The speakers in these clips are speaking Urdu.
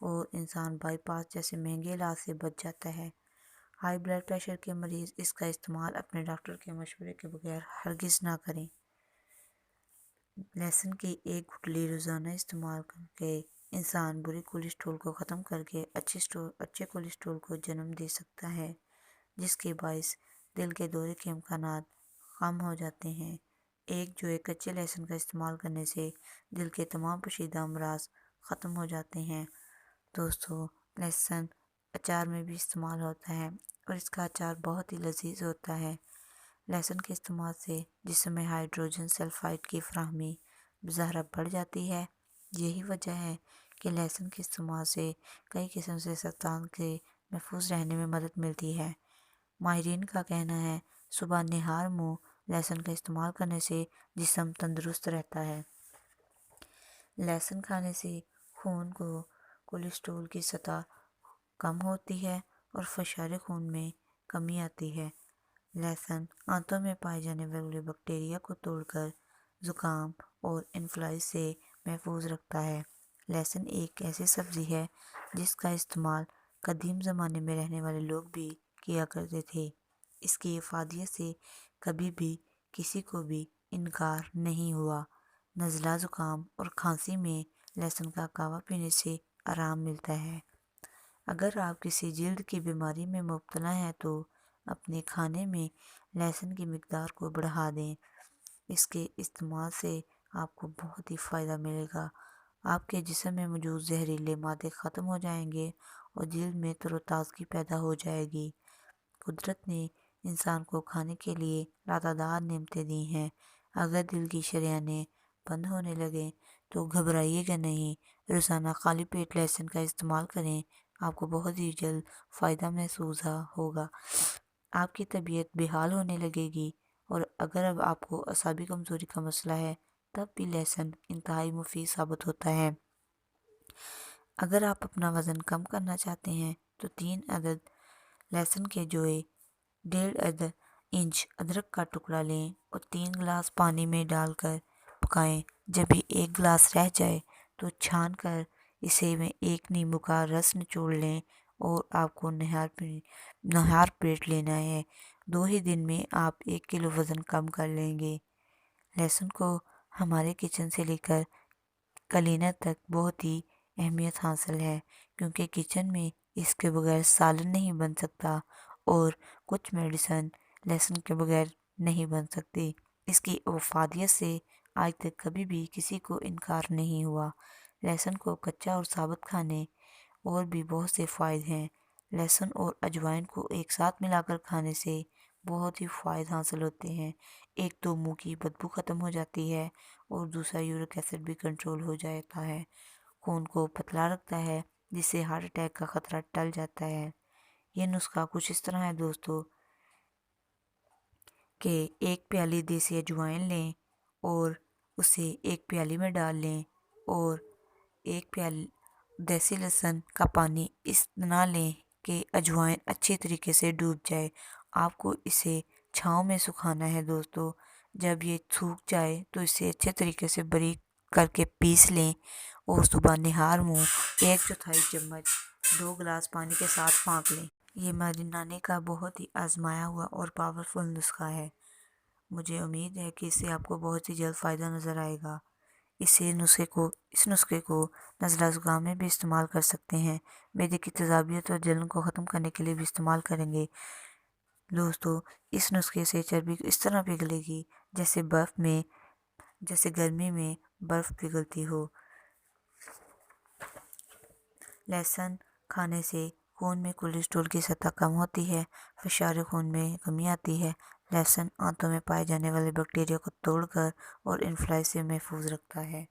اور انسان بائی پاس جیسے مہنگے علاج سے بچ جاتا ہے۔ ہائی بلڈ پریشر کے مریض اس کا استعمال اپنے ڈاکٹر کے مشورے کے بغیر ہرگز نہ کریں۔ لہسن کی ایک گٹلی روزانہ استعمال کر کے انسان برے کولیسٹرول کو ختم کر کے اچھے کولیسٹرول کو جنم دے سکتا ہے، جس کے باعث دل کے دورے کے امکانات کم ہو جاتے ہیں۔ کچے لہسن کا استعمال کرنے سے دل کے تمام پوشیدہ امراض ختم ہو جاتے ہیں۔ دوستو، لہسن اچار میں بھی استعمال ہوتا ہے اور اس کا اچار بہت ہی لذیذ ہوتا ہے۔ لہسن کے استعمال سے جسم میں ہائیڈروجن سلفائڈ کی فراہمی بظاہرہ بڑھ جاتی ہے۔ یہی وجہ ہے کہ لہسن کے استعمال سے کئی قسم سے سرطان سے محفوظ رہنے میں مدد ملتی ہے۔ ماہرین کا کہنا ہے صبح نہار منہ لہسن کا استعمال کرنے سے جسم تندرست رہتا ہے۔ لہسن کھانے سے خون کو کولیسٹرول کی سطح کم ہوتی ہے اور فشار خون میں کمی آتی ہے۔ لہسن آنتوں میں پائے جانے والے بیکٹیریا کو توڑ کر زکام اور انفلائٹس سے محفوظ رکھتا ہے۔ لہسن ایک ایسی سبزی ہے جس کا استعمال قدیم زمانے میں رہنے والے لوگ بھی کیا کرتے تھے۔ اس کی افادیت سے کبھی بھی کسی کو بھی انکار نہیں ہوا۔ نزلہ، زکام اور کھانسی میں لہسن کا قہوہ پینے سے آرام ملتا ہے۔ اگر آپ کسی جلد کی بیماری میں مبتلا ہیں تو اپنے کھانے میں لہسن کی مقدار کو بڑھا دیں۔ اس کے استعمال سے آپ کو بہت ہی فائدہ ملے گا۔ آپ کے جسم میں موجود زہریلے مادے ختم ہو جائیں گے اور جلد میں تر و تازگی پیدا ہو جائے گی۔ قدرت نے انسان کو کھانے کے لیے لاتعداد نعمتیں دی ہیں۔ اگر دل کی شریانیں بند ہونے لگیں تو گھبرائیے گا نہیں، روزانہ خالی پیٹ لہسن کا استعمال کریں، آپ کو بہت ہی جلد فائدہ محسوس ہوگا۔ آپ کی طبیعت بحال ہونے لگے گی، اور اگر اب آپ کو اعصابی کمزوری کا مسئلہ ہے تب بھی لہسن انتہائی مفید ثابت ہوتا ہے۔ اگر آپ اپنا وزن کم کرنا چاہتے ہیں تو 3 عدد لہسن کے جوئے، 1.5 انچ ادرک کا ٹکڑا لیں اور 3 گلاس پانی میں ڈال کر پکائیں۔ جب یہ 1 گلاس رہ جائے تو چھان کر اسے میں 1 نیمبو کا رس نچوڑ لیں اور آپ کو نہار پیٹ لینا ہے۔ 2 ہی دن میں آپ 1 کلو وزن کم کر لیں گے۔ لہسن کو ہمارے کچن سے لے کر کلینر تک بہت ہی اہمیت حاصل ہے، کیونکہ کچن میں اس کے بغیر سالن نہیں بن سکتا اور کچھ میڈیسن لہسن کے بغیر نہیں بن سکتی۔ اس کی افادیت سے آج تک کبھی بھی کسی کو انکار نہیں ہوا۔ لہسن کو کچا اور ثابت کھانے اور بھی بہت سے فائدے ہیں۔ لہسن اور اجوائن کو ایک ساتھ ملا کر کھانے سے بہت ہی فائدے حاصل ہوتے ہیں۔ ایک تو منہ کی بدبو ختم ہو جاتی ہے اور دوسرا یورک ایسڈ بھی کنٹرول ہو جاتا ہے۔ خون کو پتلا رکھتا ہے جس سے ہارٹ اٹیک کا خطرہ ٹل جاتا ہے۔ یہ نسخہ کچھ اس طرح ہے دوستو کہ 1 پیالی دیسی اجوائن لیں اور اسے 1 پیالی میں ڈال لیں اور 1 پیالی دیسی لہسن کا پانی اس طرح لیں کہ اجوائن اچھی طریقے سے ڈوب جائے۔ آپ کو اسے چھاؤں میں سکھانا ہے دوستو۔ جب یہ سوکھ جائے تو اسے اچھے طریقے سے باریک کر کے پیس لیں اور صبح نہار منہ 1/4 چمچ 2 گلاس پانی کے ساتھ پھانک لیں۔ یہ مرینانے کا بہت ہی آزمایا ہوا اور پاورفل نسخہ ہے۔ مجھے امید ہے کہ اس سے آپ کو بہت ہی جلد فائدہ نظر آئے گا۔ اس نسخے کو نزلہ زکام میں بھی استعمال کر سکتے ہیں۔ معدے کی تیزابیت اور جلن کو ختم کرنے کے لیے بھی استعمال کریں گے۔ دوستو، اس نسخے سے چربی اس طرح پگھلے گی جیسے گرمی میں برف پگھلتی ہو۔ لہسن کھانے سے خون میں کولیسٹرول کی سطح کم ہوتی ہے، فشار خون میں کمی آتی ہے۔ لہسن آنتوں میں پائے جانے والے بیکٹیریا کو توڑ کر اور انفلائی سے محفوظ رکھتا ہے۔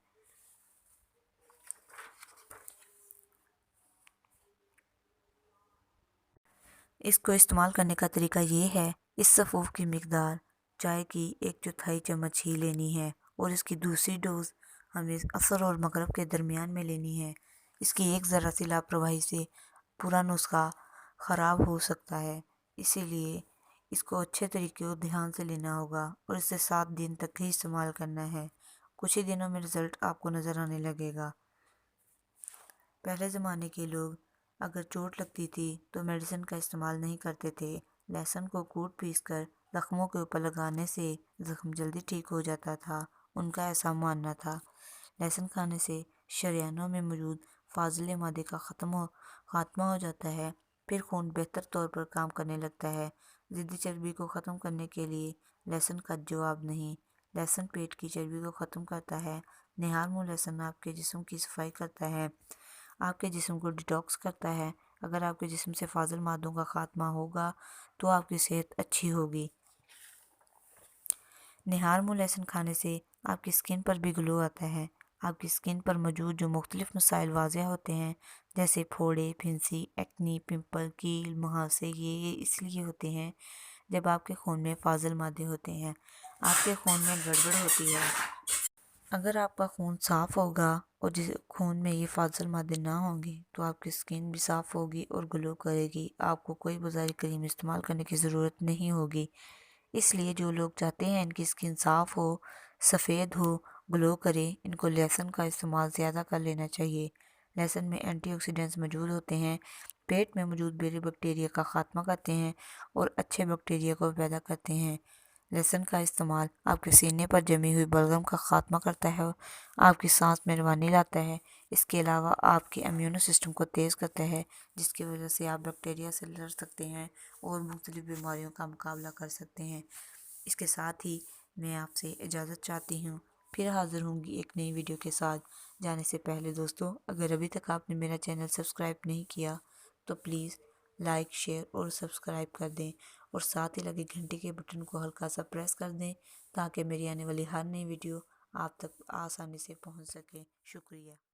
اس کو استعمال کرنے کا طریقہ یہ ہے، اس سفوف کی مقدار چائے کی 1/4 چمچ ہی لینی ہے اور اس کی دوسری ڈوز ہمیں عصر اور مغرب کے درمیان میں لینی ہے۔ اس کی ایک ذرا سی لاپرواہی سے پورا نسخہ خراب ہو سکتا ہے، اسی لیے اس کو اچھے طریقے اور دھیان سے لینا ہوگا اور اسے 7 دن تک ہی استعمال کرنا ہے۔ کچھ ہی دنوں میں رزلٹ آپ کو نظر آنے لگے گا۔ پہلے زمانے کے لوگ اگر چوٹ لگتی تھی تو میڈیسن کا استعمال نہیں کرتے تھے۔ لہسن کو کوٹ پیس کر زخموں کے اوپر لگانے سے زخم جلدی ٹھیک ہو جاتا تھا۔ ان کا ایسا ماننا تھا۔ لہسن کھانے سے شریانوں میں موجود فاضلے مادے کا خاتمہ ہو جاتا ہے، پھر خون بہتر طور پر کام کرنے لگتا ہے۔ ضدی چربی کو ختم کرنے کے لیے لہسن کا جواب نہیں۔ لہسن پیٹ کی چربی کو ختم کرتا ہے۔ نہار منہ لہسن آپ کے جسم کی صفائی کرتا ہے، آپ کے جسم کو ڈیٹاکس کرتا ہے۔ اگر آپ کے جسم سے فاضل مادوں کا خاتمہ ہوگا تو آپ کی صحت اچھی ہوگی۔ نہار منہ لہسن کھانے سے آپ کی سکن پر بھی گلو آتا ہے۔ آپ کی سکن پر موجود جو مختلف مسائل واضح ہوتے ہیں جیسے پھوڑے، پھنسی، ایکنی، پمپل، کیل، مہاسے، یہ اس لیے ہوتے ہیں جب آپ کے خون میں فاضل مادے ہوتے ہیں، آپ کے خون میں گڑبڑ ہوتی ہے۔ اگر آپ کا خون صاف ہوگا اور خون میں یہ فاضل مادے نہ ہوں گے تو آپ کی سکن بھی صاف ہوگی اور گلو کرے گی۔ آپ کو کوئی بازاری کریم استعمال کرنے کی ضرورت نہیں ہوگی۔ اس لیے جو لوگ چاہتے ہیں ان کی سکن صاف ہو، سفید ہو، گلو کرے، ان کو لہسن کا استعمال زیادہ کر لینا چاہیے۔ لہسن میں اینٹی آکسیڈنٹس موجود ہوتے ہیں، پیٹ میں موجود بری بیکٹیریا کا خاتمہ کرتے ہیں اور اچھے بیکٹیریا کو پیدا کرتے ہیں۔ لہسن کا استعمال آپ کے سینے پر جمی ہوئی بلغم کا خاتمہ کرتا ہے، آپ کی سانس میں روانی لاتا ہے۔ اس کے علاوہ آپ کے امیونو سسٹم کو تیز کرتا ہے، جس کی وجہ سے آپ بیکٹیریا سے لڑ سکتے ہیں اور مختلف بیماریوں کا مقابلہ کر سکتے ہیں۔ اس کے ساتھ ہی میں آپ سے اجازت چاہتی ہوں، پھر حاضر ہوں گی ایک نئی ویڈیو کے ساتھ۔ جانے سے پہلے دوستو، اگر ابھی تک آپ نے میرا چینل سبسکرائب نہیں کیا تو پلیز لائک، شیئر اور سبسکرائب کر دیں اور ساتھ ہی لگے گھنٹی کے بٹن کو ہلکا سا پریس کر دیں تاکہ میری آنے والی ہر نئی ویڈیو آپ تک آسانی سے پہنچ سکے۔ شکریہ۔